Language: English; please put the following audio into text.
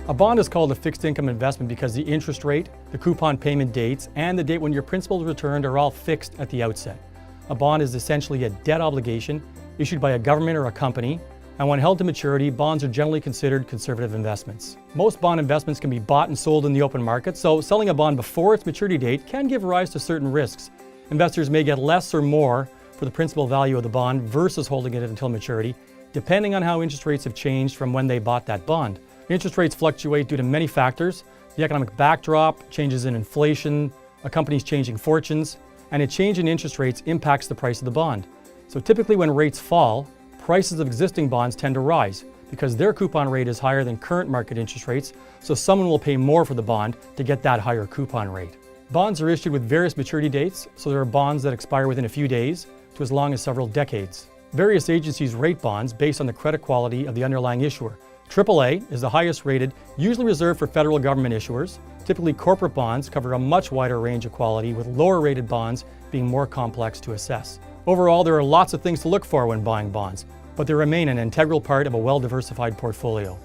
A bond is called a fixed income investment because the interest rate, the coupon payment dates, and the date when your principal is returned are all fixed at the outset. A bond is essentially a debt obligation issued by a government or a company, and when held to maturity, bonds are generally considered conservative investments. Most bond investments can be bought and sold in the open market, so selling a bond before its maturity date can give rise to certain risks. Investors may get less or more for the principal value of the bond versus holding it until maturity, depending on how interest rates have changed from when they bought that bond. Interest rates fluctuate due to many factors: the economic backdrop, changes in inflation, a company's changing fortunes, and a change in interest rates impacts the price of the bond. So typically when rates fall, prices of existing bonds tend to rise because their coupon rate is higher than current market interest rates, so someone will pay more for the bond to get that higher coupon rate. Bonds are issued with various maturity dates, so there are bonds that expire within a few days to as long as several decades. Various agencies rate bonds based on the credit quality of the underlying issuer. AAA is the highest rated, usually reserved for federal government issuers. Typically, corporate bonds cover a much wider range of quality, with lower rated bonds being more complex to assess. Overall, there are lots of things to look for when buying bonds, but they remain an integral part of a well-diversified portfolio.